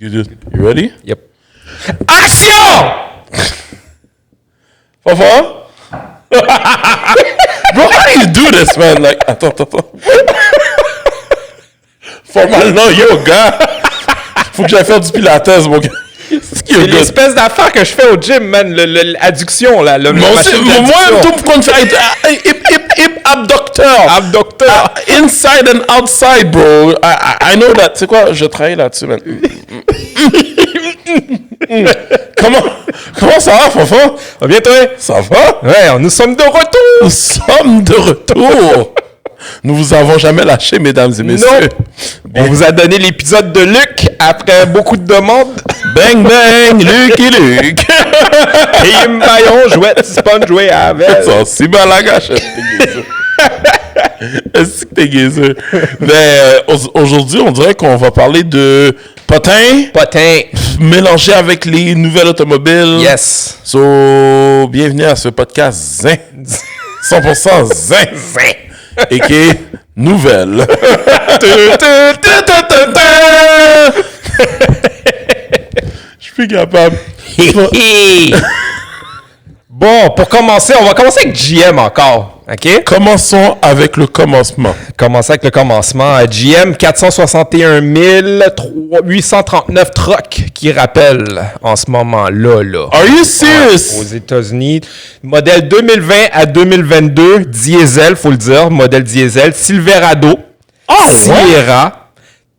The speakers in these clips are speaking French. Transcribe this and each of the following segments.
You ready? Yep. Action! Papa? Bro, how do you do this, man? Like, attends. Formellement, yo, gars. Faut que j'aille faire du pilates, mon gars. C'est l'espèce d'affaire que je fais au gym, man. L'adduction, là. Moi, tout me compte hip abducteur. Abducteur. Inside and outside, bro. I know that. C'est quoi? Je travaille là-dessus, man. Comment ça va, Fafan? Bien, toi? Ça va? Ouais, nous sommes de retour. Nous sommes de retour. Nous vous avons jamais lâché, mesdames et messieurs. Non. On vous a donné l'épisode de Luc après beaucoup de demandes. Bang, bang, Luc et Luc. Et maillon, jouet, sponge, jouet avec. Ça, c'est mal la gâche. Est-ce que t'es gaiseux? Mais aujourd'hui, on dirait qu'on va parler de potin. Mélangé avec les nouvelles automobiles. Yes. So, bienvenue à ce podcast Zin. 100% Zin. Et qui est nouvelle. Je suis plus capable. Bon, pour commencer, on va commencer avec GM encore. OK? Commençons avec le commencement. Commencer avec le commencement. GM 461 839 trucks qui rappellent en ce moment-là. Are you serious? Ouais, aux États-Unis. Modèle 2020 à 2022, diesel, faut le dire. Modèle diesel. Silverado, Sierra,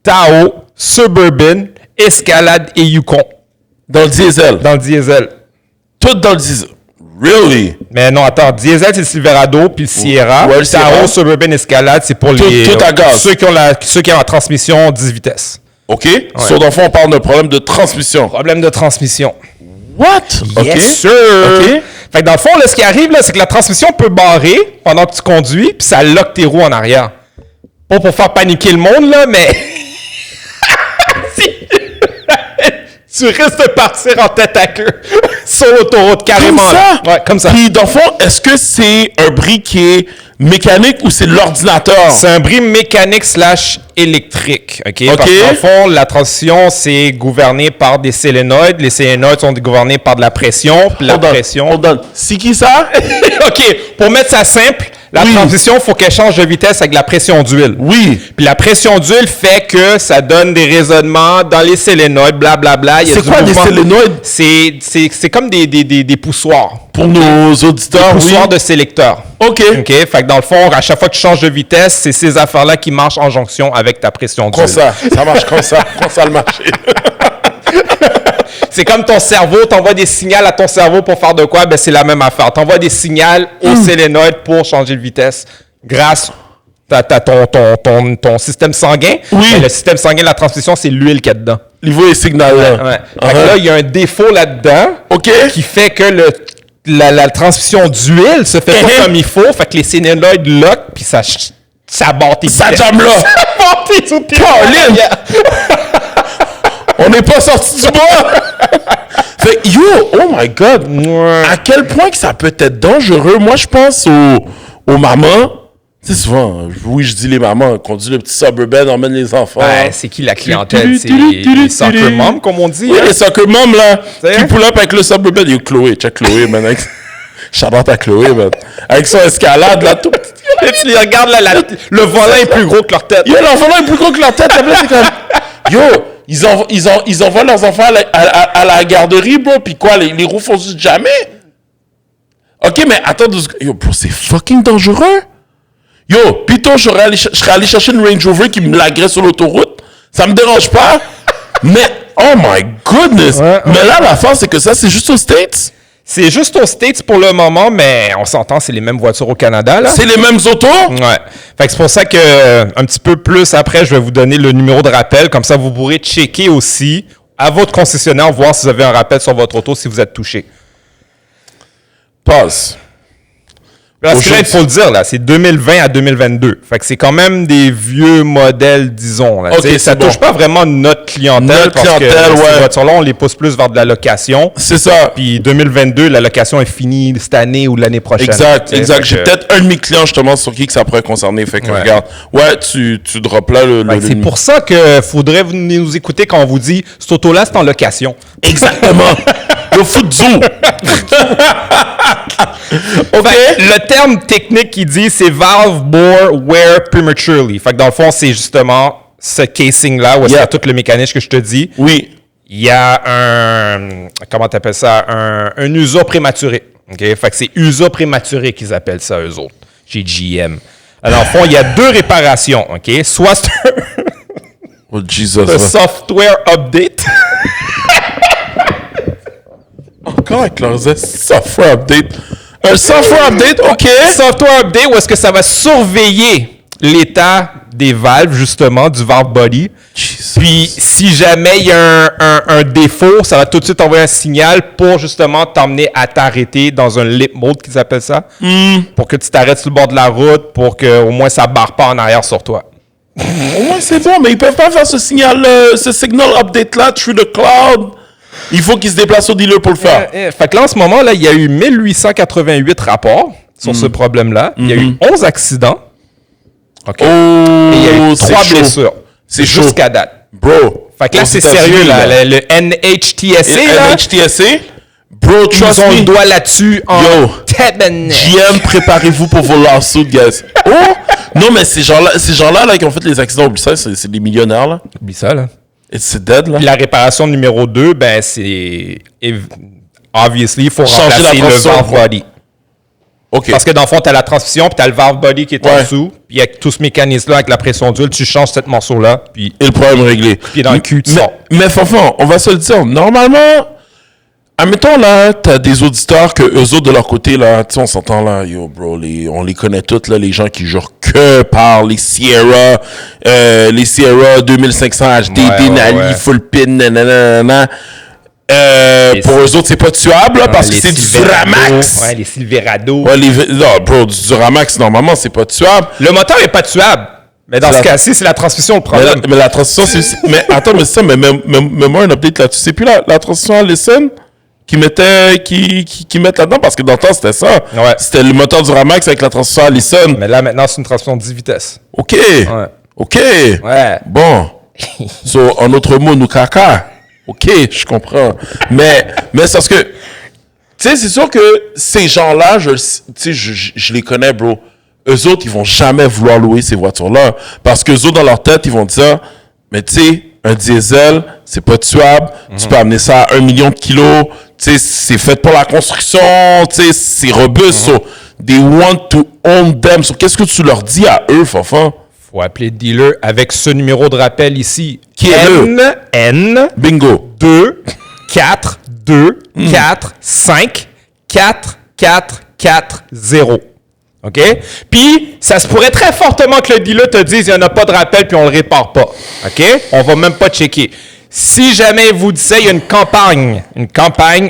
Tahoe, Suburban, Escalade et Yukon. Dans le diesel? Dans le diesel. Tout dans le diesel? Really? Mais non, attends. Diesel, c'est le Silverado, puis le Sierra. Ouais, le Sierra. Tahoe, Suburban, Escalade, c'est pour les... Tout à gaz. Ceux qui ont la transmission 10 vitesses. OK. Ouais. So, dans le fond, on parle d'un problème de transmission. Problème de transmission. What? Yes, sir. OK. Fait que dans le fond, là, ce qui arrive, là, c'est que la transmission peut barrer pendant que tu conduis, puis ça lock tes roues en arrière. Pas pour faire paniquer le monde, là, mais... Tu risques de partir en tête à queue sur l'autoroute, carrément. Comme ça? Ouais, comme ça. Puis, dans le fond, est-ce que c'est un bris qui est mécanique ou c'est l'ordinateur? C'est un bris mécanique / électrique. OK? Parce que dans le fond, la transition, c'est gouverné par des solénoïdes. Les solénoïdes sont gouvernés par de la pression. Puis la pression... On donne. C'est qui ça? OK. Pour mettre ça simple, la transition, il faut qu'elle change de vitesse avec la pression d'huile. Oui. Puis la pression d'huile fait que ça donne des raisonnements dans les solénoïdes, blablabla. C'est quoi des solénoïdes? C'est comme des poussoirs. Pour nos auditeurs, des poussoirs de sélecteurs. OK. Fait que dans le fond, à chaque fois que tu changes de vitesse, c'est ces affaires-là qui marchent en jonction avec ta pression d'huile. Comme ça. Ça marche comme ça. Comme ça, le marché. C'est comme ton cerveau, t'envoies des signaux à ton cerveau pour faire de quoi? Ben, c'est la même affaire. T'envoies des signaux aux solénoïdes pour changer de vitesse grâce à ton système sanguin. Oui. Et le système sanguin de la transmission, c'est l'huile qu'il y a dedans. Niveau et signal. Ouais. Fait que là, il y a un défaut là-dedans qui fait que la transmission d'huile se fait pas comme il faut. Fait que les solénoïdes lock, puis ça barre tes vitesses. Ça jam là. Ça barre tes Caroline! On n'est pas sorti du bois! Fait oh my God! À quel point que ça peut être dangereux? Moi, je pense aux mamans. Tu sais, souvent, oui, je dis les mamans, conduisent le petit Suburban, emmène les enfants. Ouais, c'est qui la clientèle? C'est les soccer moms, comme on dit. Oui, hein? les soccer moms, là, qui pull up avec le Suburban. Yo, Chloé, check Chloé, man. Shout-out à Chloé, man. Avec son escalade, là, tout petit. Et tu les regardes, là, le volant est plus gros que leur tête. Yo, leur volant est plus gros que leur tête. Là, c'est comme... Yo, ils envoient leurs enfants à la garderie, bro, pis quoi, les roues font juste jamais? OK, mais attends, yo, bro, c'est fucking dangereux. Yo, plutôt, je serais allé chercher une Range Rover qui me laguerait sur l'autoroute. Ça me dérange pas. Mais, oh my goodness. Mais là, l'affaire, c'est que ça, c'est juste aux States. C'est juste aux States pour le moment, mais on s'entend, c'est les mêmes voitures au Canada, là. C'est les mêmes autos? Ouais. Fait que c'est pour ça que, un petit peu plus après, je vais vous donner le numéro de rappel. Comme ça, vous pourrez checker aussi à votre concessionnaire, voir si vous avez un rappel sur votre auto, si vous êtes touché. Pause. Parce que là, il faut le dire, là, c'est 2020 à 2022. Fait que c'est quand même des vieux modèles, disons. Là. Okay, ça touche pas vraiment notre clientèle. Parce que ces voitures-là, on les pousse plus vers de la location. C'est ça. Puis 2022, la location est finie cette année ou l'année prochaine. Exact. J'ai peut-être un de mes clients, justement, sur qui que ça pourrait concerner. Fait que regarde, tu drops là le c'est pour ça que faudrait nous écouter quand on vous dit « Cette auto-là, c'est en location. » Exactement. Le foot zoo. Okay. Le terme technique qu'il dit, c'est valve bore wear prematurely. Fait que dans le fond, c'est justement ce casing-là où c'est tout le mécanisme que je te dis. Oui. Il y a un, comment t'appelles ça, un uso prématuré. Okay? Fait que c'est uso prématuré qu'ils appellent ça, eux autres, chez GM. Alors, dans le fond, il y a deux réparations. Okay? Soit c'est un software update. Encore avec leur software update. Un software update, OK. Software update où est-ce que ça va surveiller l'état des valves, justement, du valve body. Jesus. Puis, si jamais il y a un défaut, ça va tout de suite envoyer un signal pour, justement, t'emmener à t'arrêter dans un lip mode, qu'ils appellent ça. Pour que tu t'arrêtes sur le bord de la route, pour que au moins ça barre pas en arrière sur toi. Au moins, c'est bon, mais ils peuvent pas faire ce signal, ce signal update-là through the cloud. Il faut qu'ils se déplacent au dealer pour le faire. Fait que là, en ce moment, là, il y a eu 1888 rapports sur ce problème-là. Il y a eu 11 accidents. OK. Et il y a eu 3 blessures. C'est chaud. Jusqu'à date. Bro. Fait que là, c'est sérieux, là. Le NHTSA, là. NHTSA? Bro, trust me. Ils ont le doigt là-dessus en GM, préparez-vous pour vos lawsuits, guys. Oh! Non, mais ces gens-là là, qui ont fait les accidents, oublie ça, c'est des millionnaires, là. Oublie ça, là. C'est dead, là. Puis la réparation numéro 2, ben, c'est... Obviously, il faut remplacer le valve body. OK. Parce que dans le fond, tu as la transmission, puis tu as le valve body qui est en dessous. Puis avec tout ce mécanisme-là, avec la pression d'huile, tu changes ce morceau-là. Puis et le problème est réglé. Puis dans le cul, tu sors. Mais franchement, on va se le dire. Normalement, admettons, là, t'as des auditeurs que eux autres, de leur côté, là, tu sais, on s'entend, là, yo, bro, on les connaît tous, là, les gens qui jurent que par les Sierra 2500 HD, Denali, full pin, nanana. Pour eux autres, c'est pas tuable, là, parce que c'est du Duramax. Ouais, les Silverado. Ouais, non, bro, du Duramax, normalement, c'est pas tuable. Le moteur est pas tuable. Mais dans ce cas-ci, c'est la transmission le problème. Mais la transmission, c'est... mais attends, mais ça, mais moi un update là-dessus. C'est plus la transmission Allison qui mettent là-dedans, parce que dans le temps, c'était ça. Ouais. C'était le moteur du Duramax avec la transmission Allison. Mais là, maintenant, c'est une transmission 10 vitesses. OK. Ouais. OK. Ouais. Bon. So, en autre mot, nous caca. OK, je comprends. Mais c'est parce que, tu sais, c'est sûr que ces gens-là, je les connais, bro. Eux autres, ils vont jamais vouloir louer ces voitures-là. Parce qu'eux autres, dans leur tête, ils vont dire, mais tu sais, un diesel, c'est pas tuable. Tu peux amener ça à 1 million de kilos. Tu sais, c'est fait pour la construction. Tu sais, c'est robuste. So, they want to own them. So, qu'est-ce que tu leur dis à eux, Fafan? Faut appeler le dealer avec ce numéro de rappel ici. Qui est N Bingo. 2 4 2 4 5 4 4 4 0. OK? Puis, ça se pourrait très fortement que le dealer te dise il n'y en a pas de rappel puis on le répare pas. OK? On va même pas checker. Si jamais vous dites ça, il y a une campagne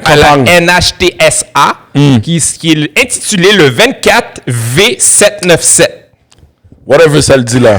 à la NHTSA qui est intitulée le 24 V797. Whatever ça le dit là.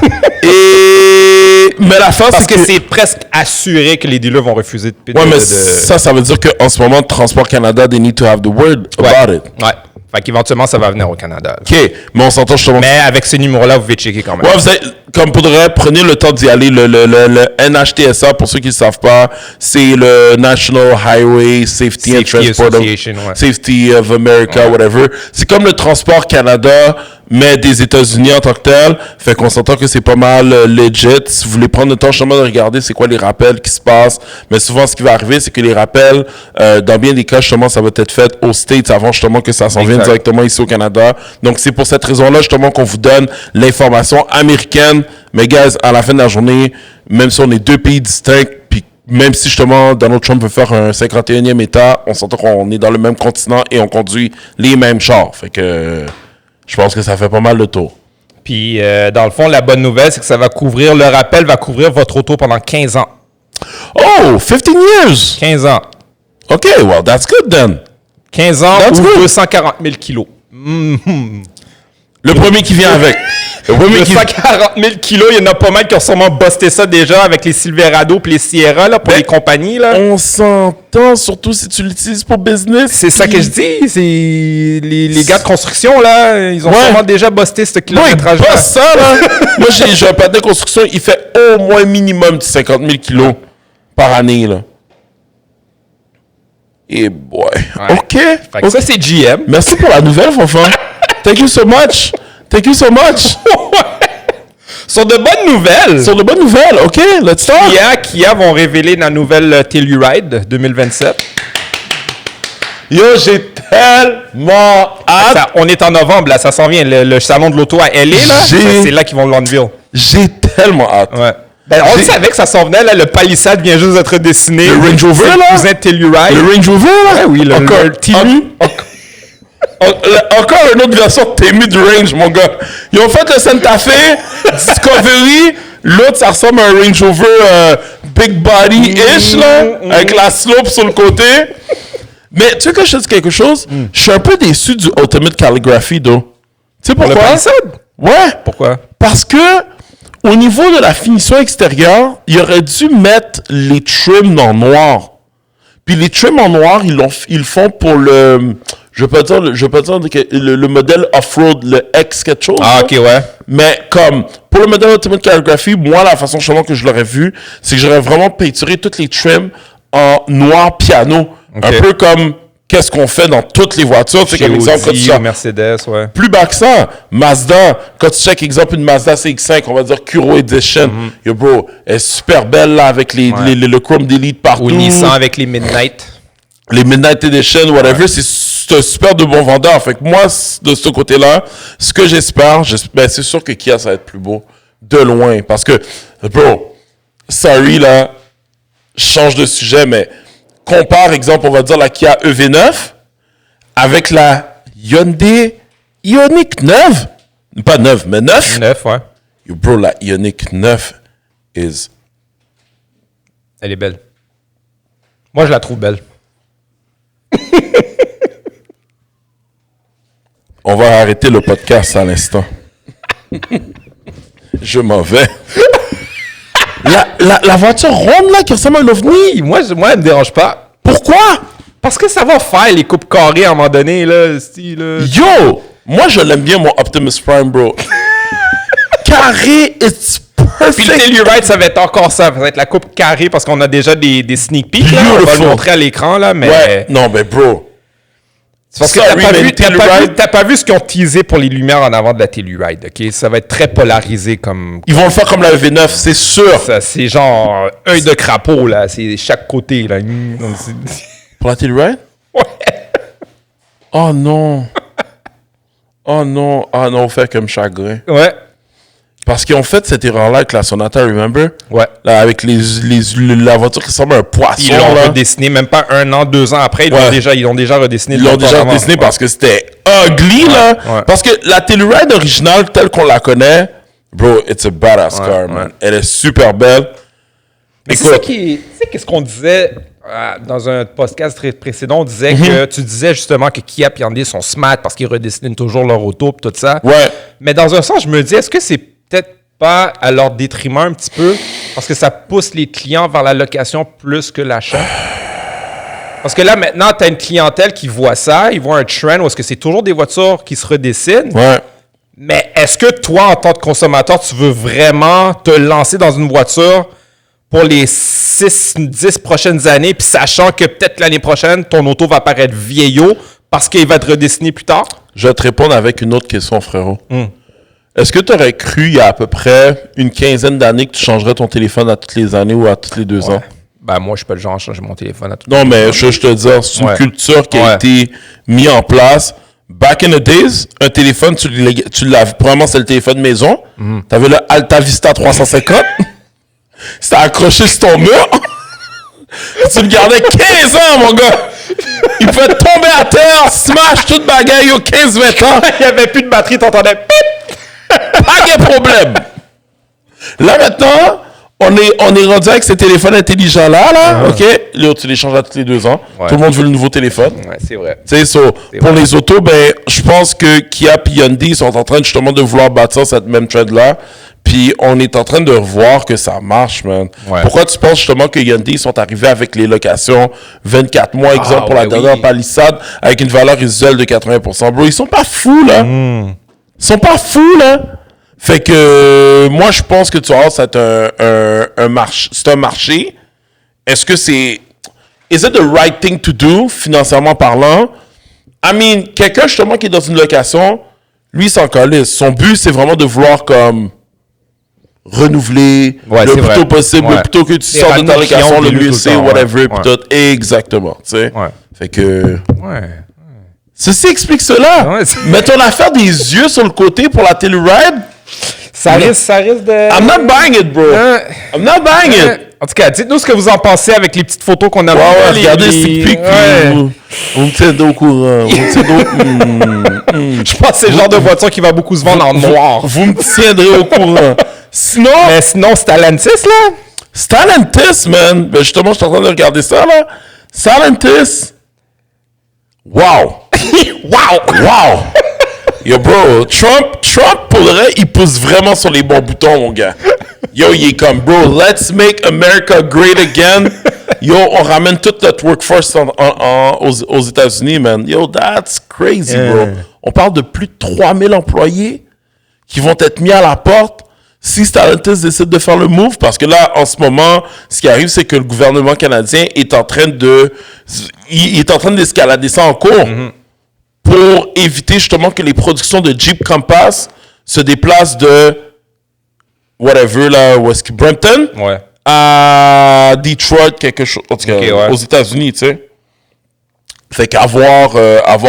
Mais la fin, parce que c'est presque assuré que les dealers vont refuser de payer. Ouais, mais ça veut dire qu'en ce moment, Transport Canada, they need to have the word about it. Ouais. Fait qu'éventuellement, ça va venir au Canada. OK. Mais on s'entend justement. Mais avec ce numéro-là, vous pouvez checker quand même. Ouais, vous avez, comme pour de vrai, prenez le temps d'y aller. Le NHTSA, pour ceux qui ne savent pas, c'est le National Highway Safety and Transport Association, Safety of America, whatever. C'est comme le Transport Canada, mais des États-Unis en tant que tel. Fait qu'on s'entend que c'est pas mal legit. Si vous voulez prendre le temps justement de regarder c'est quoi les rappels qui se passent. Mais souvent, ce qui va arriver, c'est que les rappels, dans bien des cas, justement, ça va être fait aux States avant justement que ça s'en vienne directement ici au Canada. Donc, c'est pour cette raison-là, justement, qu'on vous donne l'information américaine. Mais, guys, à la fin de la journée, même si on est deux pays distincts, puis même si, justement, Donald Trump veut faire un 51e État, on s'entend qu'on est dans le même continent et on conduit les mêmes chars. Fait que je pense que ça fait pas mal de tour. Puis, dans le fond, la bonne nouvelle, c'est que ça va couvrir, le rappel va couvrir votre auto pendant 15 ans. Oh, 15 years! 15 ans. OK, well, that's good then. 15 ans That's ou good. 240 000 kilos. Le premier qui vient avec. Le premier Le qui 140 000 kilos, il y en a pas mal qui ont sûrement busté ça déjà avec les Silverado puis les Sierra là, pour les compagnies. Là. On s'entend, surtout si tu l'utilises pour business. C'est ça que je dis. C'est les gars de construction, là, ils ont sûrement déjà busté ce kilométrage. Pas ça, là. Moi, j'ai un patin de construction, il fait au moins minimum de 50 000 kilos par année, là. Et boy. Ouais. OK. Fait que ça, c'est GM. Merci pour la nouvelle, Fofan. Thank you so much. Thank you so much. Sur de bonnes nouvelles. Sur de bonnes nouvelles. OK, let's talk. Kia vont révéler la nouvelle Telluride 2027. Yo, j'ai tellement hâte. On est en novembre, là, ça s'en vient. Le salon de l'auto à LA, là, c'est là qu'ils vont l'unveil. J'ai tellement hâte. Ouais. Ben, on savait que ça s'en venait, là. Le Palisade vient juste d'être dessiné. Le Range Rover, là? Vous êtes Telluride. Le Range Rover, là? Ouais, oui, le Tellu. Encore une autre version de Temu du Range, mon gars. Ils ont fait le Santa Fe Discovery. L'autre, ça ressemble à un Range Rover big body-ish, là, avec la slope sur le côté. Mais tu sais que je te dis quelque chose? Je suis un peu déçu du Ultimate Calligraphy, though. Tu sais pourquoi? Le Palisade? Ouais. Pourquoi? Parce que, au niveau de la finition extérieure, il aurait dû mettre les trims en noir. Puis les trims en noir, ils le font pour le... Je peux dire que le modèle off-road, le X quelque chose. Ah, là. OK, ouais. Mais comme, pour le modèle Ultimate Calligraphy, moi, la façon justement que je l'aurais vu, c'est que j'aurais vraiment peinturé toutes les trims en noir piano. Ok. Un peu comme qu'est-ce qu'on fait dans toutes les voitures. C'est comme exemple, quand tu Audi, Mercedes, ouais. plus bas que ça, Mazda, quand tu check exemple une Mazda CX-5, on va dire Kuro Edition, yo bro, elle est super belle là avec le chrome d'élite partout. Ou Nissan avec les Midnight. Les Midnight Edition, whatever, c'est un super de bon vendeur. Fait que moi, de ce côté-là, ce que j'espère, c'est sûr que Kia, ça va être plus beau. De loin. Parce que, bro, sorry là, je change de sujet, mais compare, exemple, on va dire la Kia EV9 avec la Hyundai Ioniq 9. Pas 9, mais 9. 9, ouais. Yo, bro, la Ioniq 9 is... Elle est belle. Moi, je la trouve belle. On va arrêter le podcast à l'instant. Je m'en vais. La voiture ronde, là, qui ressemble à un ovni. Oui, moi, elle me dérange pas. Pourquoi? Parce que ça va faire les coupes carrées à un moment donné, là. Yo! Moi, je l'aime bien, mon Optimus Prime, bro. Carré, it's perfect. Puis le Telluride, ça va être encore ça. Ça va être la coupe carrée parce qu'on a déjà des sneak peeks, là. On va le Beautiful. montrer à l'écran, là, mais... Ouais, non, mais bro. C'est parce que t'as pas vu ce qu'ils ont teasé pour les lumières en avant de la Telluride, OK? Ça va être très polarisé comme... Ils vont le faire comme la V9, c'est sûr. Ça, c'est genre œil de crapaud, là. C'est chaque côté, là. Pour la Telluride? Ouais. Oh non. Oh non. Ah non, fait comme chagrin. Ouais. Parce qu'ils ont fait cette erreur-là avec la Sonata, remember? Ouais. Là, avec la voiture qui ressemble à un poisson. Ils l'ont là. redessiné, même pas 1 an, 2 ans après, ils l'ont déjà redessiné. Ils l'ont déjà redessiné parce que c'était ugly, là. Ouais. Parce que la Telluride originale, telle qu'on la connaît, bro, it's a badass car, man. Elle est super belle. Mais c'est ça qui... Tu sais, qu'est-ce qu'on disait dans un podcast précédent? On disait que tu disais justement que Kia et Hyundai sont smart parce qu'ils redessinent toujours leur auto et tout ça. Ouais. Mais dans un sens, je me dis, est-ce que c'est peut-être pas à leur détriment un petit peu parce que ça pousse les clients vers la location plus que l'achat? Parce que là, maintenant, tu as une clientèle qui voit ça, ils voient un trend où est-ce que c'est toujours des voitures qui se redessinent. Ouais. Mais est-ce que toi, en tant que consommateur, tu veux vraiment te lancer dans une voiture pour les 6-10 prochaines années, puis sachant que peut-être l'année prochaine, ton auto va paraître vieillot parce qu'il va être redessiné plus tard? Je vais te répondre avec une autre question, frérot. Est-ce que tu aurais cru, il y a à peu près une quinzaine d'années, que tu changerais ton téléphone à toutes les années ou à toutes les 2 ans? Ben, moi, je suis pas le genre à changer mon téléphone à tout. Non, mais je te dis, c'est une culture qui a été mise en place. Back in the days, un téléphone, tu l'as, probablement c'est le téléphone maison. Tu avais le Alta Vista 350. C'était accroché sur ton mur. Tu le gardais 15 ans, mon gars. Il pouvait tomber à terre, smash toute bagaille aux 15-20 ans. Il n'y avait plus de batterie, t'entendais pip! Pas de problème. Là, maintenant, on est rendu avec ces téléphones intelligents-là, OK? Là, tu les changes à tous les 2 ans. Ouais. Tout le monde veut le nouveau téléphone. Ouais, c'est vrai. Tu sais, pour les autos, ben, je pense que Kia et Hyundai sont en train justement de vouloir bâtir cette même trend-là. Puis on est en train de voir que ça marche, man. Ouais. Pourquoi tu penses justement que Hyundai sont arrivés avec les locations 24 mois, exemple, pour la dernière Palisade, avec une valeur résiduelle de 80%? Bro, ils sont pas fous, là. Ils sont pas fous, là. Fait que moi, je pense que tu vois, c'est un marché. C'est un marché. Est-ce que c'est... Is it the right thing to do, financièrement parlant? I mean, quelqu'un, justement, qui est dans une location, lui, il s'en calisse. Son but, c'est vraiment de vouloir, comme... renouveler le plus tôt possible, le plus tôt que tu sors de ta location, le mieux c'est, whatever, pis tout. Exactement, tu sais. Ouais. Fait que... Ceci explique cela. Ouais, mais ton affaire des yeux sur le côté pour la Telluride, ça risque de... I'm not buying it, bro. I'm not buying it. En tout cas, dites-nous ce que vous en pensez avec les petites photos qu'on a. Regardez ces pics, vous me tiendrez au courant. Je pense que c'est le genre de voiture qui va beaucoup se vendre en noir. Vous me tiendrez au courant. Sinon, Stellantis, là? Stellantis, man. Ben justement, je suis en train de regarder ça, là. Stellantis. Wow. Wow. Yo, bro, Trump, pour le vrai, il pousse vraiment sur les bons boutons, mon gars. Yo, il est comme, bro, let's make America great again. Yo, on ramène toute notre workforce aux États-Unis, man. Yo, that's crazy, bro. On parle de plus de 3000 employés qui vont être mis à la porte si Stellantis décide de faire le move. Parce que là, en ce moment, ce qui arrive, c'est que le gouvernement canadien est en train d'escalader ça en cours. Pour éviter justement que les productions de Jeep Compass se déplacent de whatever, là, où est-ce que Brampton à Detroit, quelque chose, en tout cas, aux États-Unis, tu sais. Fait qu'à voir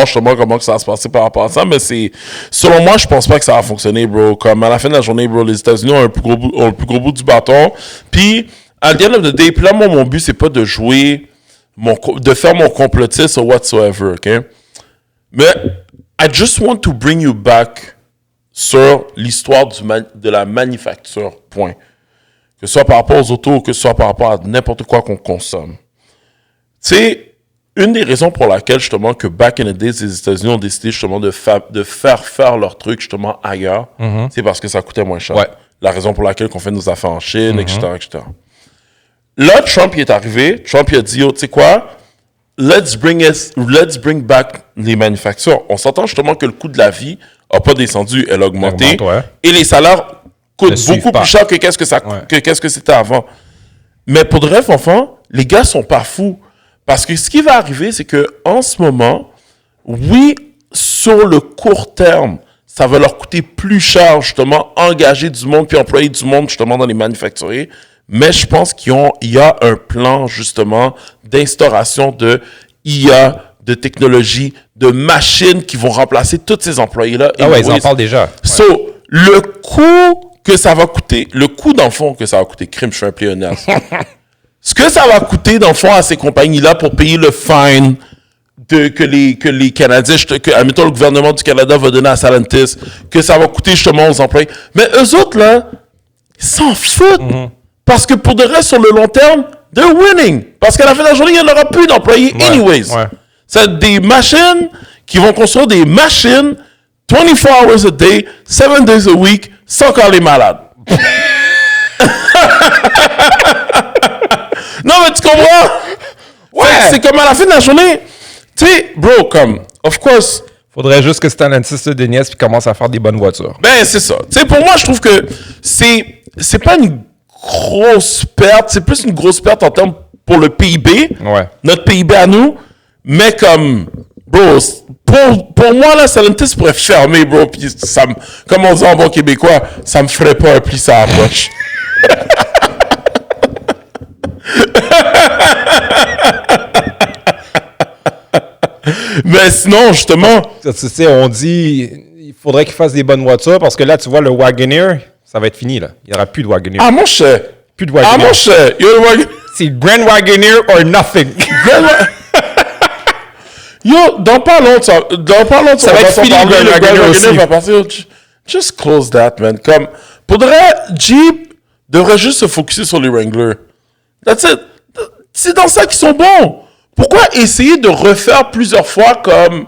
justement comment que ça va se passer par rapport à ça, mais selon moi, je pense pas que ça va fonctionner, bro. Comme à la fin de la journée, bro, les États-Unis ont le plus gros bout du bâton. Puis, à the end of the day, puis là, moi, mon but, c'est pas de jouer, de faire mon complotiste ou whatsoever, OK? Mais I just want to bring you back sur l'histoire de la manufacture, point. Que ce soit par rapport aux autos, que ce soit par rapport à n'importe quoi qu'on consomme. Tu sais, une des raisons pour laquelle, justement, que back in the days, les États-Unis ont décidé, justement, de faire leur truc, justement, ailleurs, c'est parce que ça coûtait moins cher. Ouais. La raison pour laquelle on fait nos affaires en Chine, etc., etc. Là, Trump, il est arrivé. Trump, il a dit, tu sais quoi? Let's bring back les manufactures. On s'entend justement que le coût de la vie n'a pas descendu, elle a augmenté. Et les salaires coûtent beaucoup plus cher que qu'est-ce que c'était avant. Mais pour de vrai, enfant, les gars sont pas fous. Parce que ce qui va arriver, c'est que en ce moment, oui, sur le court terme, ça va leur coûter plus cher, justement, engager du monde puis employer du monde, justement, dans les manufacturiers. Mais je pense qu'il y a un plan, justement, d'instauration de IA, de technologie, de machines qui vont remplacer tous ces employés-là. Ah ouais, ils en parlent déjà. So, le coût que ça va coûter, le coût, dans le fond, que ça va coûter, crime, je suis un pléonasme. Ce que ça va coûter, dans le fond, à ces compagnies-là pour payer le fine que les Canadiens, admettons, le gouvernement du Canada va donner à Stellantis, que ça va coûter justement aux employés. Mais eux autres, là, ils s'en foutent. Parce que pour de reste, sur le long terme, they're winning. Parce qu'à la fin de la journée, il n'y en aura plus d'employés anyways. C'est des machines qui vont construire des machines 24 hours a day, 7 days a week, sans encore les malades. Non, mais tu comprends? C'est comme à la fin de la journée. Tu sais, bro, comme, of course. Faudrait juste que Stellantis se déniaise puis commence à faire des bonnes voitures. Ben, c'est ça. Tu sais, pour moi, je trouve que c'est pas une grosse perte, c'est plus une grosse perte en termes pour le PIB, notre PIB à nous, mais comme, bro, pour moi, là, Stellantis pourrait fermer, bro, puis ça me, comme on dit en bon québécois, ça me ferait pas un pli sur la poche. Mais sinon, justement... Tu sais, on dit, il faudrait qu'ils fassent des bonnes voitures, parce que là, tu vois, le Wagoneer, ça va être fini, là. Il n'y aura plus de Wagoneer. Ah, mon cher! Plus de Wagoneer. Ah, mon cher! C'est Grand Wagoneer or nothing. Yo, dans pas longtemps, ça va être fini, le Grand Wagoneer va passer. Just close that, man. Comme, pour de vrai, Jeep, devraient juste se focusser sur les Wranglers. That's it. C'est dans ça qu'ils sont bons. Pourquoi essayer de refaire plusieurs fois comme...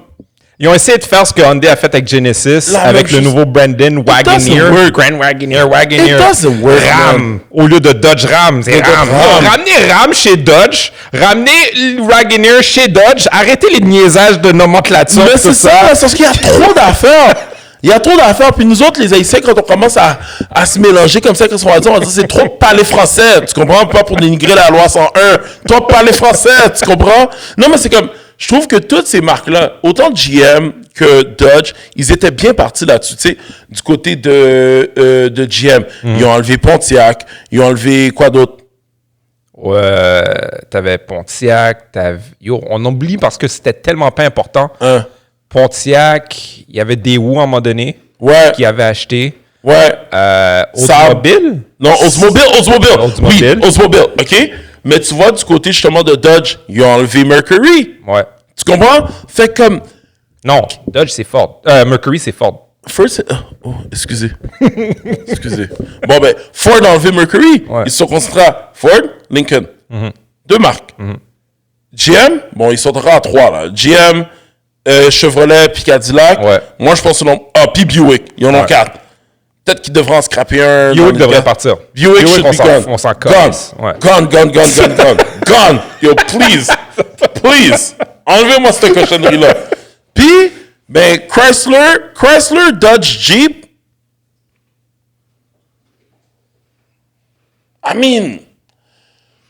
Ils ont essayé de faire ce que Hyundai a fait avec Genesis, La avec même le chose. nouveau Brandon Wagoneer, Grand Wagoneer, It doesn't work, Ram, au lieu de Dodge Ram, c'est Ram. Ramenez Ram chez Dodge, ramenez Wagoneer chez Dodge, arrêtez les niaisages de nomenclature. Mais c'est ça, c'est parce qu'il y a trop d'affaires. Il y a trop d'affaires. Puis nous autres, les Haïtiens, quand on commence à se mélanger comme ça, on va dire c'est trop parler français. Tu comprends? Pas pour dénigrer la loi 101. Trop parler français, tu comprends? Non, mais c'est comme... Je trouve que toutes ces marques-là, autant GM que Dodge, ils étaient bien partis là-dessus. Tu sais, du côté de GM, ils ont enlevé Pontiac, ils ont enlevé quoi d'autre? Ouais, t'avais Pontiac, on oublie parce que c'était tellement pas important. Pontiac, il y avait Daewoo à un moment donné qui avait acheté. Ouais. Oldsmobile? Non, Oldsmobile. Oui, Oldsmobile, OK? Mais tu vois, du côté justement de Dodge, ils ont enlevé Mercury. Ouais. Tu comprends? Fait comme... Non, Dodge, c'est Ford. Mercury, c'est Ford. Excusez. Excusez. Bon, ben, Ford a enlevé Mercury. Ouais. Ils se sont concentrés à Ford, Lincoln. Deux marques. GM, bon, ils sont à 3, là. GM, Chevrolet, puis Cadillac. Ouais. Moi, je pense que puis Buick. Ils en ont 4. Peut-être qu'ils devraient en scraper un. Buick devrait partir. Buick should be gone. On s'en Gone. casse. Ouais. Gone. Gone. Yo, please. Please. Enlevez-moi cette cochonnerie-là. Puis, ben, Chrysler, Dodge, Jeep. I mean...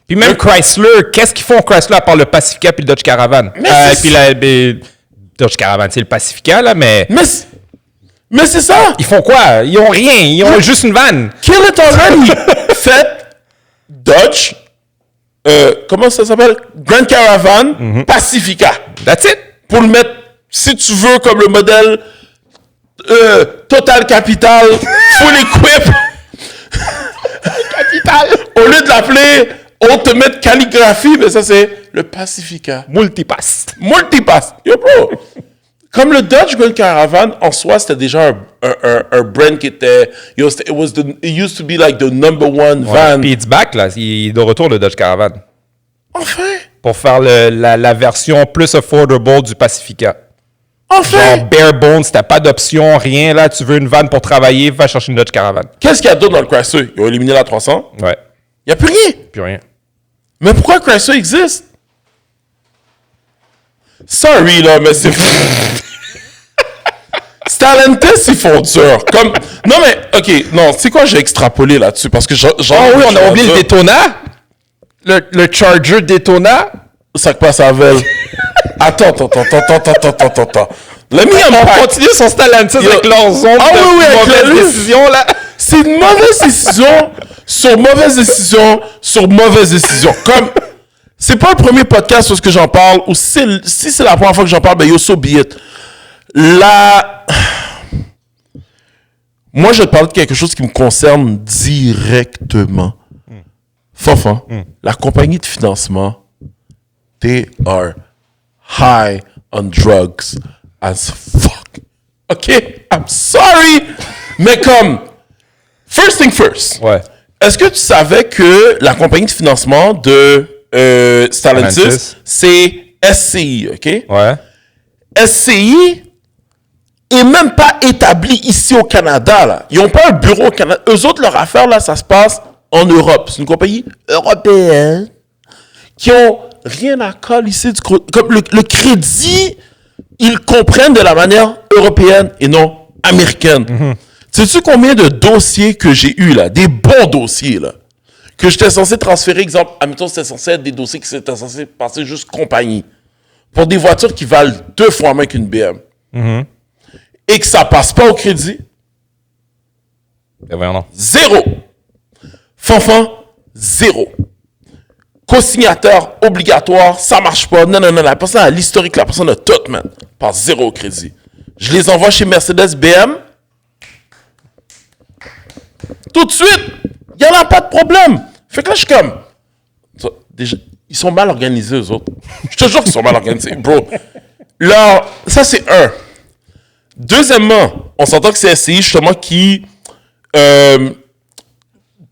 Puis même Chrysler, qu'est-ce qu'ils font Chrysler à part le Pacifica puis le Dodge Caravan? Puis Dodge Caravan, c'est le Pacifica, là, mais... Mais c'est ça! Ils font quoi? Ils ont rien. Ils ont juste une vanne. Kill it already! Faites Dodge, comment ça s'appelle? Grand Caravan, Pacifica. That's it. Pour le mettre, si tu veux, comme le modèle Total Capital, full equip. Capital. Au lieu de l'appeler Ultimate Calligraphie, mais ça c'est le Pacifica. Multipass. Yo, bro! Comme le Dodge Grand Caravan, en soi, c'était déjà un brand qui était... it used to be like the number one van. Puis it's back, là. Il est de retour, le Dodge Caravan. Enfin! Pour faire la version plus affordable du Pacifica. Enfin! Genre bare bones, t'as pas d'option, rien. Là, tu veux une vanne pour travailler, va chercher une Dodge Caravan. Qu'est-ce qu'il y a d'autre dans le Chrysler? Ils ont éliminé la 300. Ouais. Il n'y a plus rien. Plus rien. Mais pourquoi Chrysler existe? Sorry, là, mais c'est... Stellantis, ils font dur. Comme... Non, mais, OK, non, tu sais quoi, j'ai extrapolé là-dessus, parce que oui, on a oublié le Daytona. Le Charger Daytona. Ça passe à Vel. Attends. Let me On continue sur Stellantis avec leurs ondes de mauvaise décision, là. C'est une mauvaise décision sur mauvaise décision sur mauvaise décision. Comme... C'est pas le premier podcast où j'en parle, ou si c'est la première fois que j'en parle, ben yo, so be it. Moi, je vais te parler de quelque chose qui me concerne directement. Fofan, la compagnie de financement, they are high on drugs as fuck. OK? I'm sorry! Mais comme, first thing first. Ouais. Est-ce que tu savais que la compagnie de financement de Stellantis, c'est SCI, OK? Ouais. SCI est même pas établi ici au Canada, là. Ils n'ont pas un bureau au Canada. Eux autres, leur affaire, là, ça se passe en Europe. C'est une compagnie européenne qui ont rien à coller ici. Comme le crédit, ils comprennent de la manière européenne et non américaine. Sais-tu combien de dossiers que j'ai eu là? Des bons dossiers, là. Que j'étais censé transférer, exemple, admettons, c'était censé être des dossiers qui étaient censés passer juste compagnie. Pour des voitures qui valent 2 fois moins qu'une BM. Et que ça passe pas au crédit. Ben voyons, non. 0. Fanfan, 0. Co-signateur obligatoire, ça marche pas. Non. La personne a l'historique, la personne a tout, man. Passe 0 au crédit. Je les envoie chez Mercedes BM. Tout de suite, il n'y en a pas de problème. Fait que là, je suis comme... Déjà, ils sont mal organisés, eux autres. Je te jure qu'ils sont mal organisés, bro. Là, ça, c'est un. Deuxièmement, on s'entend que c'est SCI, justement, qui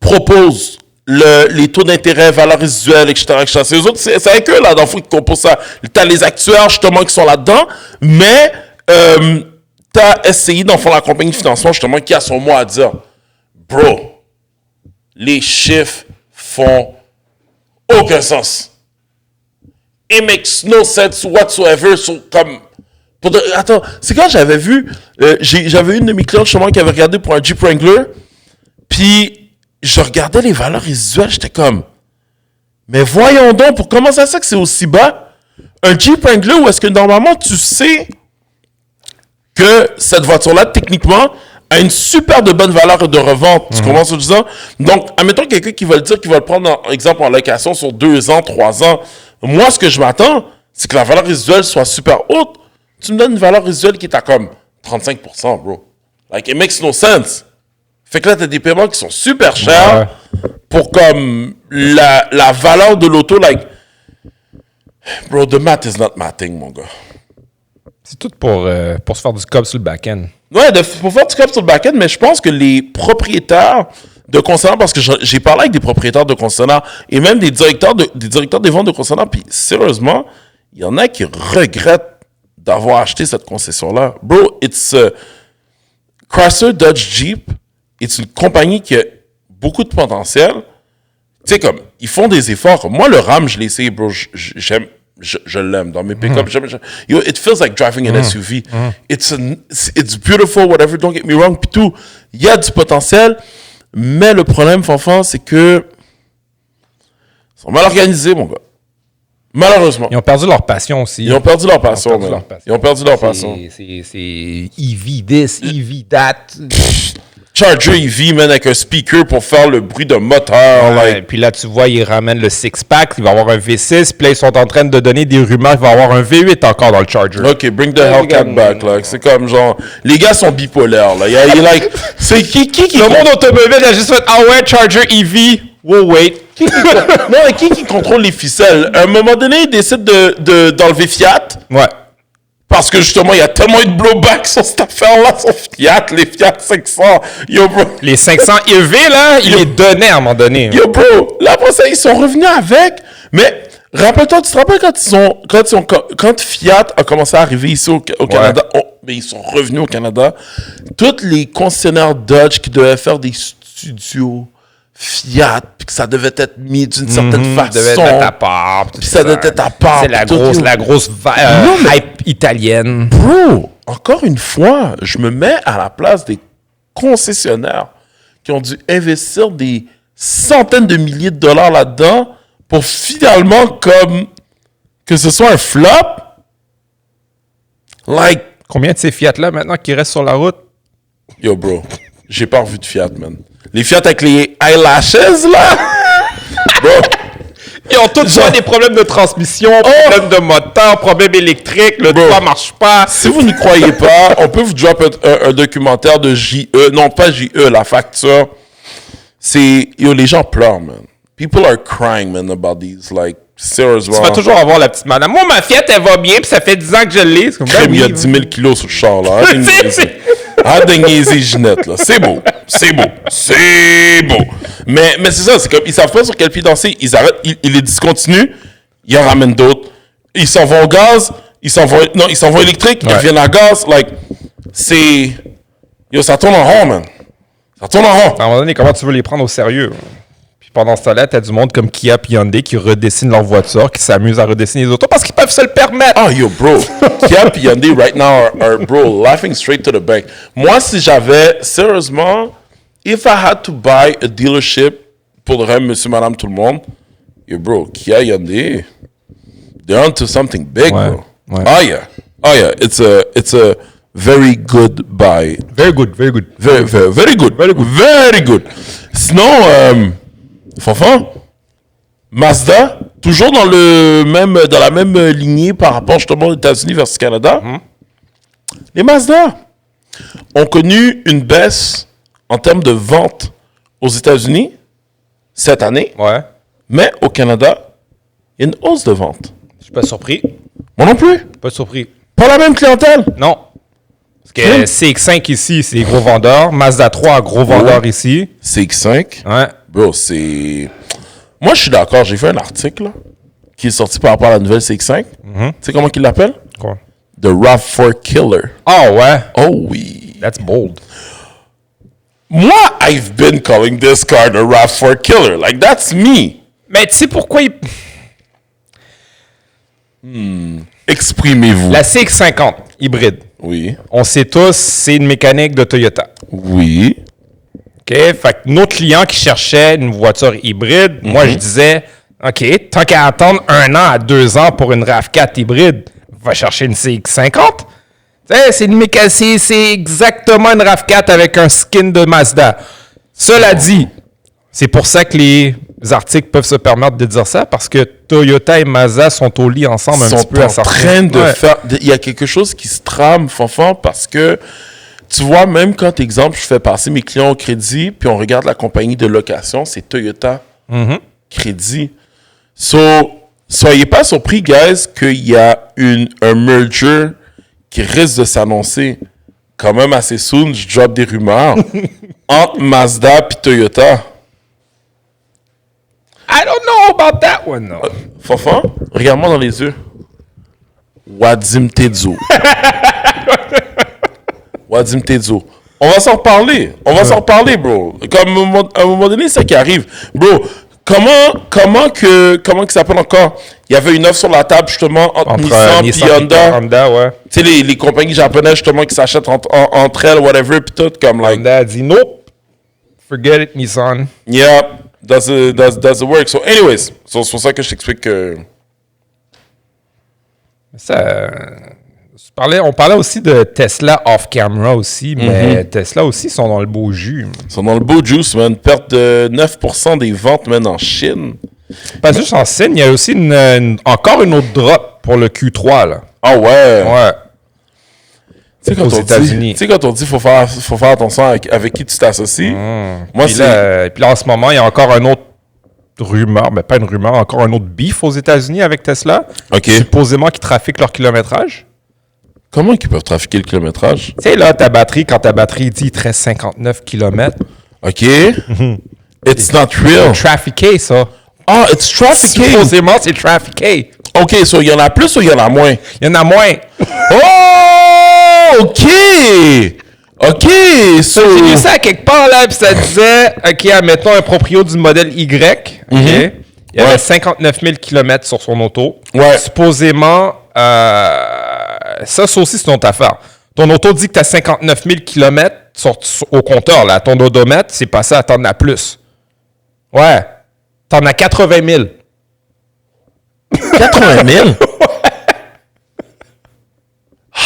proposent les taux d'intérêt, valeurs résiduelles, etc. C'est eux autres, c'est avec eux, là, dans le fond, qui composent ça. T'as les actuaires, justement, qui sont là-dedans, mais t'as SCI, dans le fond, la compagnie de financement, justement, qui a son mot à dire. Bro, les chiffres font aucun sens. It makes no sense whatsoever. Attends, c'est quand j'avais vu, j'avais une de mes clientes, justement, qui avait regardé pour un Jeep Wrangler, puis je regardais les valeurs résiduelles, j'étais comme, mais voyons donc, pour comment ça se fait que c'est aussi bas? Un Jeep Wrangler, où est-ce que normalement tu sais que cette voiture-là, techniquement, a une super de bonne valeur de revente. Tu comprends ce que je veux dire? Donc, admettons quelqu'un qui va le dire, qui va le prendre, par exemple, en location sur 2 ans, 3 ans. Moi, ce que je m'attends, c'est que la valeur résiduelle soit super haute. Tu me donnes une valeur résiduelle qui est à comme 35%, bro. Like, it makes no sense. Fait que là, t'as des paiements qui sont super chers pour comme la valeur de l'auto, like, bro, the math is not mathing, mon gars. C'est tout pour se faire du cob sur le back-end. Ouais, pour faire du cob sur le back-end, mais je pense que les propriétaires de concessionnaires, parce que j'ai parlé avec des propriétaires de concessionnaires et même des directeurs des ventes de concessionnaires, puis sérieusement, il y en a qui regrettent d'avoir acheté cette concession-là. Bro, Chrysler Dodge Jeep, c'est une compagnie qui a beaucoup de potentiel. Tu sais, comme, ils font des efforts. Moi, le Ram, je l'ai essayé, bro, j'aime. Je l'aime dans mes pick-up. Yo, it feels like driving an SUV. It's beautiful, whatever, don't get me wrong. Puis tout, il y a du potentiel, mais le problème, Fanfan, c'est que ils sont mal organisés, mon gars. Malheureusement. Ils ont perdu leur passion aussi. Ils ont perdu leur passion, man. Ils ont perdu leur passion. C'est EV this, EV that. Charger EV, man, avec un speaker pour faire le bruit d'un moteur. Ouais, like. Puis là, tu vois, ils ramènent le six-pack, il va y avoir un V6, puis là, ils sont en train de donner des rumeurs, il va y avoir un V8 encore dans le Charger. OK, bring the Hellcat back, là. C'est comme genre... Les gars sont bipolaires, là. Like, c'est qui... Le monde automobile a juste fait « Ah ouais, Charger EV, we'll wait. » Non, mais qui contrôle les ficelles? À un moment donné, ils décident d'enlever Fiat. Ouais. Parce que justement, il y a tellement eu de blowback sur cette affaire-là, sur Fiat, les Fiat 500. Yo, bro. Les 500 EV, là, ils les donnaient à un moment donné. Yo, bro. Là, après ça, ils sont revenus avec. Mais, rappelle-toi, tu te rappelles quand Fiat a commencé à arriver ici au Canada, mais ils sont revenus au Canada, tous les concessionnaires Dodge qui devaient faire des studios Fiat, puis que ça devait être mis d'une certaine façon. Devait être à part. Puis ça devait être à part. C'est la grosse hype italienne. Bro, encore une fois, je me mets à la place des concessionnaires qui ont dû investir des centaines de milliers de dollars là-dedans pour finalement comme que ce soit un flop. Like, combien de ces Fiat-là maintenant qui restent sur la route? Yo, bro, j'ai pas revu de Fiat, man. Les Fiat avec les eyelashes, là. Bro. Ils ont tous des problèmes de transmission, problèmes de moteur, problèmes électriques, le toit marche pas. Si vous n'y croyez pas, on peut vous drop un documentaire de JE. Non, pas JE, la facture. C'est... Yo, les gens pleurent, man. People are crying, man, about these, like, seriously. Tu vas toujours avoir la petite madame. Moi, ma Fiat, elle va bien, puis ça fait 10 ans que je l'ai. C'est comme, il y a 10 000 kilos sur le char, là. Arrête de niaiser Ginette, là. C'est beau. C'est beau. C'est beau. Mais c'est ça, c'est comme, ils savent pas sur quel pied danser. Ils arrêtent, ils les discontinuent, ils en ramènent d'autres. Ils s'en vont au gaz, ils s'en vont électrique, ils reviennent à gaz. Like, c'est... Yo, ça tourne en rond, man. Ça tourne en rond. À un moment donné, comment tu veux les prendre au sérieux? Puis pendant ce temps-là, t'as du monde comme Kia et Hyundai qui redessinent leur voiture, qui s'amusent à redessiner les autos parce qu'ils peuvent se le permettre. Oh, yo, bro. Kia et Hyundai right now are, bro, laughing straight to the bank. Moi, si j'avais, sérieusement, if I had to buy a dealership pour le rêve, monsieur, madame, tout le monde, yo, bro, Kia, Hyundai, they're onto something big, bro. Ouais. Oh, yeah. Oh, yeah. It's a very good buy. Very good, very good. Very good. Very good. Sinon, Fanfan, Mazda, toujours dans la même lignée par rapport justement aux États-Unis versus Canada. Les Mazda ont connu une baisse en termes de vente aux États-Unis cette année. Ouais. Mais au Canada, il y a une hausse de vente. Je suis pas surpris. Moi non plus. Pas surpris. Pas la même clientèle. Non. Parce que CX5 ici, c'est gros vendeur. Mazda 3, gros vendeur ici. CX5. Ouais. Bro, c'est... Moi, je suis d'accord. J'ai fait un article là, qui est sorti par rapport à la nouvelle CX-5. Tu sais comment qu'ils l'appellent? Quoi? The RAV4 Killer. Oh, ouais. Oh oui. That's bold. Moi, I've been calling this car the RAV4 Killer. Like, that's me. Mais tu sais pourquoi il... Exprimez-vous. La CX-50 hybride, Oui. on sait tous, c'est une mécanique de Toyota. Oui. OK? Fait que nos clients qui cherchaient une voiture hybride, moi, je disais, OK, tant qu'à attendre 1 an à 2 ans pour une RAV4 hybride, va chercher une CX-50. C'est exactement une RAV4 avec un skin de Mazda. Cela dit, c'est pour ça que les articles peuvent se permettre de dire ça, parce que Toyota et Mazda sont au lit ensemble un petit peu à Sont en train de faire... Il y a quelque chose qui se trame, Fanfan, parce que, tu vois, même quand, exemple, je fais passer mes clients au crédit, puis on regarde la compagnie de location, c'est Toyota Crédit. So, soyez pas surpris, guys, qu'il y a un merger qui risque de s'annoncer quand même assez soon. Je drop des rumeurs entre Mazda et Toyota. I don't know about that one, though. Fanfan, regarde-moi dans les yeux. Wadim Tedzo. Wadim Tedzo. On va s'en reparler. On va s'en reparler, bro. Comme à un moment donné, c'est ça qui arrive. Bro, comment que ça s'appelle encore? Il y avait une offre sur la table, justement, entre Nissan et Honda. Honda, ouais. Tu sais, les compagnies japonaises, justement, qui s'achètent entre elles, whatever, puis tout, comme, like... Honda a dit, nope, forget it, Nissan. Yeah, does the work. So, anyways, c'est pour ça que je t'explique que... Ça, on parlait aussi de Tesla off-camera aussi, mais Tesla aussi sont dans le beau jus. Ils sont dans le beau juice, man. Une perte de 9% des ventes, man, en Chine. Pas juste en Chine, il y a aussi encore une autre drop pour le Q3, là. Ah ouais? Ouais. Tu sais, Aux États-Unis. Quand on dit faut faire attention avec qui tu t'associes, moi, Puis là, en ce moment, il y a encore un autre rumeur, mais pas une rumeur, encore un autre beef aux États-Unis avec Tesla. OK. Supposément qu'ils trafiquent leur kilométrage. Comment ils peuvent trafiquer le kilométrage? Tu sais, là, quand ta batterie dit il te reste 59 km, OK. It's not real. trafiqué, ça. Ah, it's trafficking. Supposément, c'est trafiqué. OK, so il y en a plus ou il y en a moins? Il y en a moins. Oh! OK! OK! So... J'ai vu ça à quelque part, là, puis ça disait, OK, admettons un proprio du modèle Y, OK? Il y avait 59 000 km sur son auto. Ouais. Supposément, ça aussi, c'est notre affaire. Ton auto dit que tu as 59 000 km au compteur, là. Ton odomètre, c'est passé à t'en as plus. Ouais. T'en as 80 000. 80 000?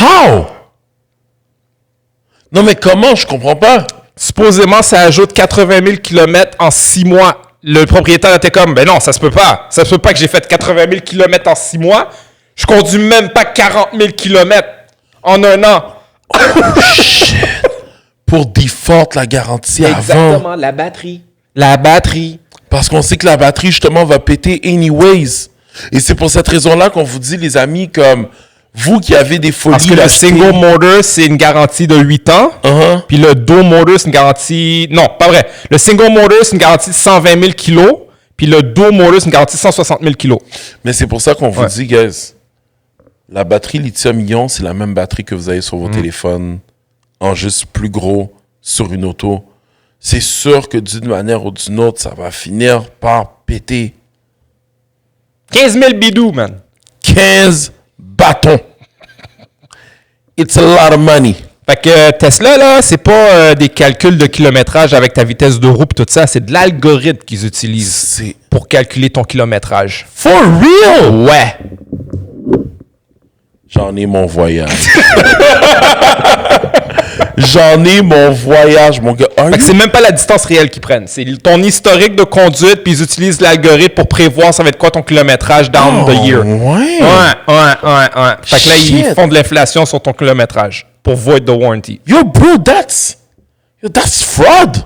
How? Non, mais comment? Je comprends pas. Supposément, ça ajoute 80 000 km en 6 mois. Le propriétaire était comme, ben non, ça se peut pas. Ça se peut pas que j'ai fait 80 000 km en 6 mois. Je conduis même pas 40 000 km en 1 an. Shit. Pour default la garantie avant. Exactement, la batterie. La batterie. Parce qu'on sait que la batterie, justement, va péter anyways. Et c'est pour cette raison-là qu'on vous dit, les amis, comme vous qui avez des folies... Parce que le d'acheter- single motor, c'est une garantie de 8 ans. Uh-huh. Puis le dual motor, c'est une garantie... Non, pas vrai. Le single motor, c'est une garantie de 120 000 kilos. Puis le dual motor, c'est une garantie de 160 000 kilos. Mais c'est pour ça qu'on vous dit, guys, la batterie lithium-ion, c'est la même batterie que vous avez sur vos téléphones, en juste plus gros, sur une auto. C'est sûr que d'une manière ou d'une autre, ça va finir par péter. 15 000 bidous, man. 15 bâtons. It's a lot of money. Fait que Tesla, là, c'est pas des calculs de kilométrage avec ta vitesse de roue et tout ça. C'est de l'algorithme qu'ils utilisent C'est pour calculer ton kilométrage. for real. Ouais. J'en ai mon voyage. J'en ai mon voyage, mon gars. Fait que c'est même pas la distance réelle qu'ils prennent. C'est ton historique de conduite, puis ils utilisent l'algorithme pour prévoir ça va être quoi ton kilométrage down the year. Ouais. Ouais. Fait que là, ils Shit. font de l'inflation sur ton kilométrage pour void the warranty. Yo, bro, that's fraud.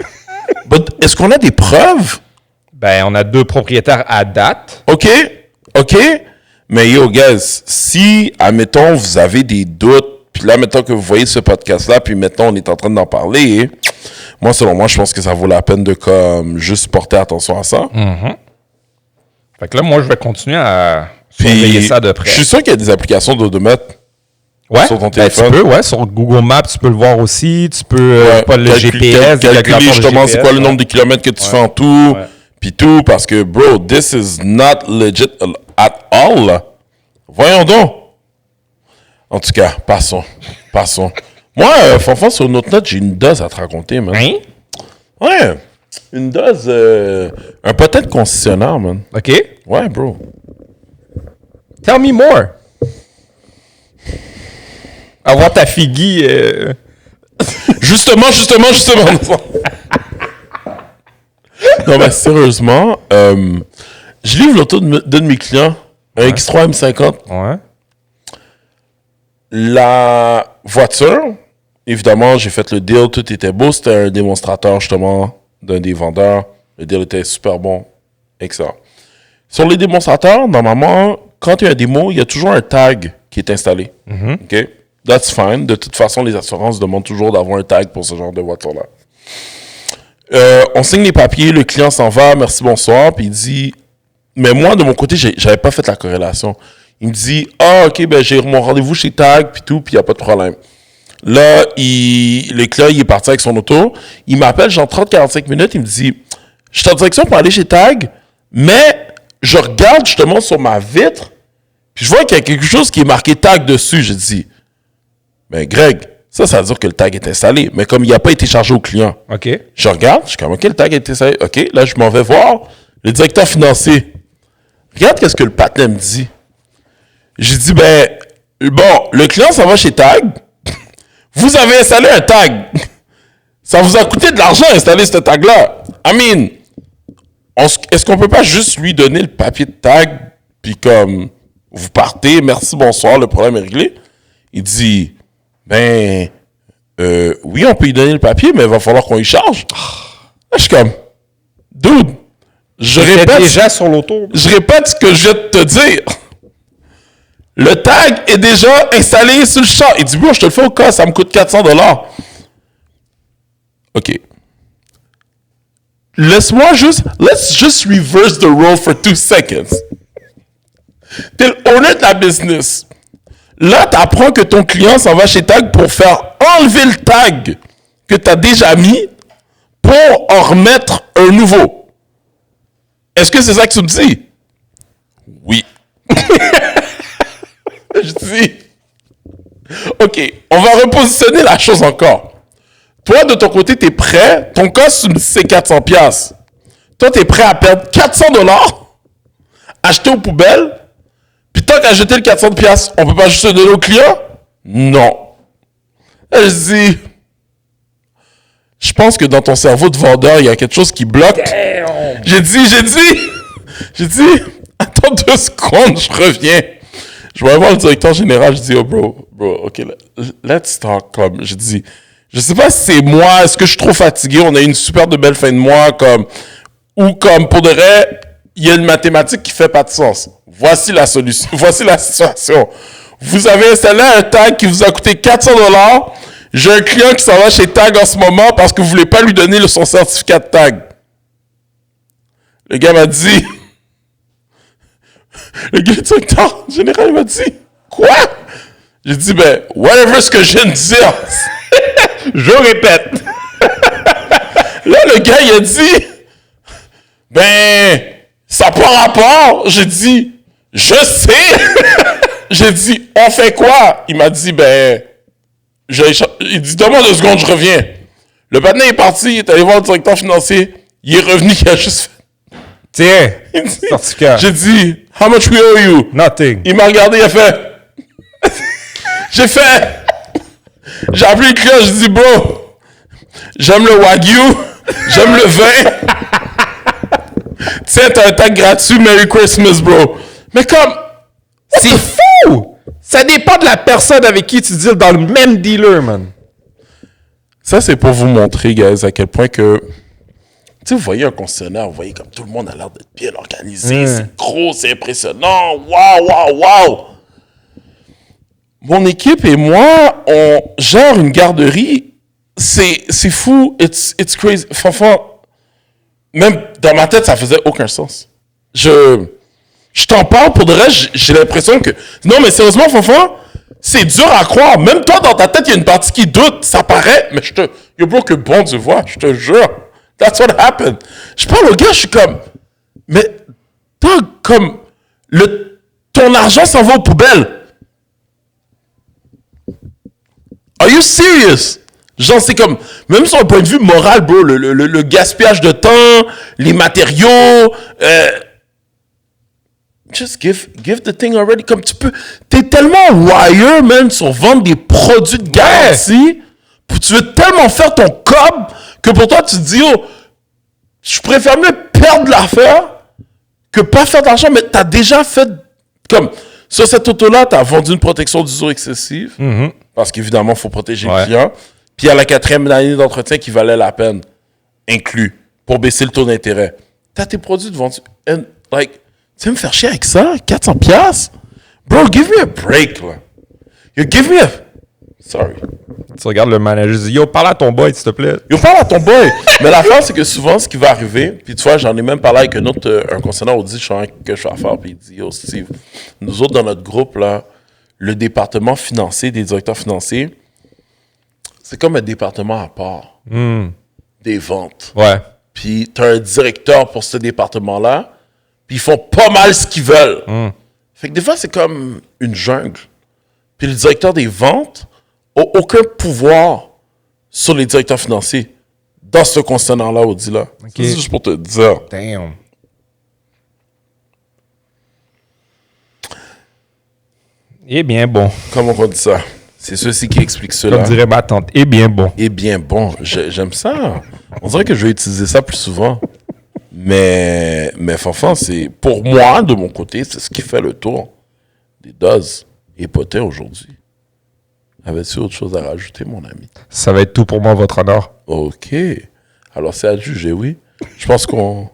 But est-ce qu'on a des preuves? Ben, on a 2 propriétaires à date. OK. Mais yo, guys, si, admettons, vous avez des doutes, puis là, mettons que vous voyez ce podcast-là, puis mettons, on est en train d'en parler, Moi, selon moi, je pense que ça vaut la peine de comme juste porter attention à ça. Fait que là, moi, je vais continuer à surveiller ça de près. Je suis sûr qu'il y a des applications d'odomètre sur ton téléphone. Tu peux, sur Google Maps, tu peux le voir aussi. Tu peux pas le GPS, calculer justement c'est quoi le nombre de kilomètres que tu fais en tout, puis tout, parce que, bro, this is not legit at all. Voyons donc. En tout cas, passons. Moi, Fanfan, sur une autre note, j'ai une dose à te raconter, man. Hein? Ouais. Une dose, un potent concessionnaire, man. OK. Ouais, bro. Tell me more. Avoir ta figui... Justement. Non, mais sérieusement, je livre l'auto d'un de mes clients, un X3 M50. Ouais. La voiture, évidemment, j'ai fait le deal, tout était beau. C'était un démonstrateur, justement, d'un des vendeurs. Le deal était super bon, excellent. Sur les démonstrateurs, normalement, quand il y a un démo, il y a toujours un tag qui est installé. OK? That's fine. De toute façon, les assurances demandent toujours d'avoir un tag pour ce genre de voiture-là. On signe les papiers, le client s'en va, merci, bonsoir, puis il dit... Mais moi, de mon côté, j'avais pas fait la corrélation. Il me dit, OK, ben j'ai mon rendez-vous chez Tag, puis tout, puis il n'y a pas de problème. Là, le client, il est parti avec son auto. Il m'appelle, genre 30-45 minutes, il me dit, je suis en direction pour aller chez Tag, mais je regarde justement sur ma vitre, puis je vois qu'il y a quelque chose qui est marqué Tag dessus. Je dis, ben Greg, ça veut dire que le tag est installé. Mais comme il n'a pas été chargé au client, OK. je regarde, je suis comme, OK, le tag a été installé. OK, là, je m'en vais voir le directeur financier. Regarde qu'est-ce que le patin me dit. J'ai dit, ben, bon, le client s'en va chez Tag. Vous avez installé un tag. Ça vous a coûté de l'argent installer ce tag-là. I mean, est-ce qu'on peut pas juste lui donner le papier de tag, puis comme, vous partez, merci, bonsoir, le problème est réglé? Il dit, ben, oui, on peut lui donner le papier, mais il va falloir qu'on y charge. Là, je suis comme, dude, je répète déjà sur l'auto. Je répète ce que je viens de te dire. Le tag est déjà installé sur le champ. Il dit, bon, je te le fais au cas, ça me coûte 400 $. OK. Let's just reverse the role for 2 seconds. T'es le owner de la business. Là, t'apprends que ton client s'en va chez Tag pour faire enlever le tag que t'as déjà mis pour en remettre un nouveau. Est-ce que c'est ça que tu me dis? Oui. Je dis, OK, on va repositionner la chose encore. Toi, de ton côté, t'es prêt. Ton cost, tu me dis, c'est 400 $. Toi, t'es prêt à perdre 400 $, acheter aux poubelles, puis tant qu'à jeter le 400 $, on peut pas juste le donner au client? Non. Là, je dis, je pense que dans ton cerveau de vendeur, il y a quelque chose qui bloque. Damn. J'ai dit, attends 2 secondes, je reviens. Je vais voir le directeur général, je dis, oh bro, OK, let's talk. Comme, je dis, je sais pas si c'est moi, est-ce que je suis trop fatigué, on a eu une super de belle fin de mois, comme, ou comme, pour de vrai, il y a une mathématique qui fait pas de sens. Voici la solution, voici la situation. Vous avez installé un tag qui vous a coûté 400 $. J'ai un client qui s'en va chez Tag en ce moment parce que vous voulez pas lui donner son certificat de tag. Le gars m'a dit... Le directeur général m'a dit, quoi? J'ai dit, ben, whatever ce que je viens de dire. Je répète. Là, le gars, il a dit, ben, ça n'a pas rapport. J'ai dit, je sais. J'ai dit, on fait quoi? Il m'a dit, ben, il dit, donne-moi 2 secondes, je reviens. Le patin est parti, il est allé voir le directeur financier. Il est revenu, il a juste fait, tiens, certificat. J'ai dit, how much we owe you? Nothing. Il m'a regardé, il a fait. J'ai appelé le client, j'ai dit, bro, j'aime le Wagyu, j'aime le vin. Tiens, t'as un tag gratuit, Merry Christmas, bro. Mais comme, c'est fou! Ça dépend de la personne avec qui tu deals dans le même dealer, man. Ça, c'est pour vous montrer, guys, à quel point que... Tu sais, vous voyez un concessionnaire, vous voyez comme tout le monde a l'air d'être bien organisé, c'est gros, c'est impressionnant, waouh. Mon équipe et moi, on gère une garderie c'est fou. It's crazy. Franchement, même dans ma tête, ça faisait aucun sens. Je t'en parle, pour de vrai, j'ai l'impression que... Non, mais sérieusement, Fanfan, c'est dur à croire. Même toi, dans ta tête, il y a une partie qui doute. Ça paraît, mais yo, bro, que bon Dieu voit, je te jure. That's what happened. Je parle au gars, je suis comme... Mais, toi, comme... Ton argent s'en va aux poubelles. Are you serious? Genre, c'est comme... Même sur un point de vue moral, bro, le gaspillage de temps, les matériaux... Just give the thing already. Comme tu peux... T'es tellement wire, man, sur vendre des produits de garantie. Tu veux tellement faire ton cob que pour toi, tu te dis, oh, je préfère mieux perdre l'affaire que pas faire d'argent, mais t'as déjà fait... Comme, sur cette auto-là, t'as vendu une protection d'usure excessive. Parce qu'évidemment, il faut protéger le client. Puis il y a la 4e année d'entretien qui valait la peine, inclus, pour baisser le taux d'intérêt. T'as tes produits de vente. And, like, tu veux me faire chier avec ça? 400$? Bro, give me a break, là. You give me a... Sorry. Tu regardes le manager, tu dis, yo, parle à ton boy, s'il te plaît. Yo, parle à ton boy. Mais l'affaire, c'est que souvent, ce qui va arriver, puis tu vois, j'en ai même parlé avec un concernant audit, je sais que je suis à faire, puis il dit, yo, Steve, nous autres, dans notre groupe, là, le département financier, des directeurs financiers, c'est comme un département à part. Des ventes. Ouais. Puis t'as un directeur pour ce département-là, puis ils font pas mal ce qu'ils veulent. Fait que des fois, c'est comme une jungle. Puis le directeur des ventes n'a aucun pouvoir sur les directeurs financiers dans ce concernant-là, Audi-là. C'est juste pour te dire. Damn. Eh bien bon. Comment on dit ça? C'est ceci qui explique cela. Comme dirait ma tante, eh bien bon. Eh bien bon. J'aime ça. On dirait que je vais utiliser ça plus souvent. Mais Fanfan, c'est pour moi, de mon côté, c'est ce qui fait le tour des doses et potins aujourd'hui. Avais-tu autre chose à rajouter, mon ami? Ça va être tout pour moi, votre honneur. OK. Alors, c'est à juger, oui. Je pense qu'on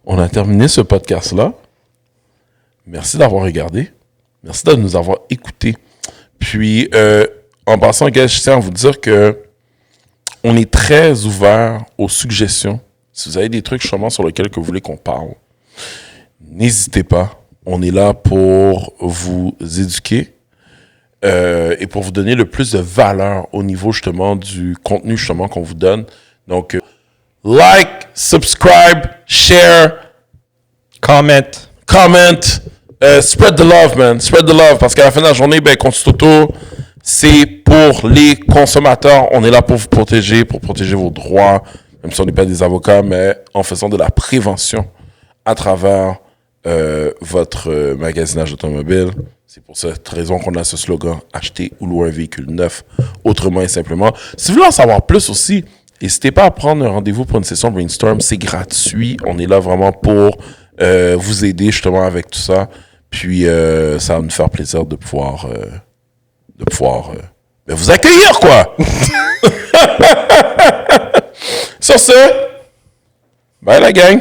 a terminé ce podcast-là. Merci d'avoir regardé. Merci de nous avoir écoutés. Puis, en passant, gars, je tiens à vous dire que on est très ouvert aux suggestions. Si vous avez des trucs justement sur lesquels que vous voulez qu'on parle, n'hésitez pas. On est là pour vous éduquer et pour vous donner le plus de valeur au niveau justement du contenu justement qu'on vous donne. Donc, like, subscribe, share, comment, spread the love, man. Spread the love. Parce qu'à la fin de la journée, ben, Constituto, c'est pour les consommateurs. On est là pour vous protéger, pour protéger vos droits, même si on n'est pas des avocats, mais en faisant de la prévention à travers votre magasinage automobile. C'est pour cette raison qu'on a ce slogan « Acheter ou louer un véhicule neuf, autrement et simplement ». Si vous voulez en savoir plus aussi, n'hésitez pas à prendre un rendez-vous pour une session brainstorm. C'est gratuit. On est là vraiment pour vous aider justement avec tout ça. Puis, ça va nous faire plaisir de pouvoir vous accueillir, quoi. Sur ce, bye la gang.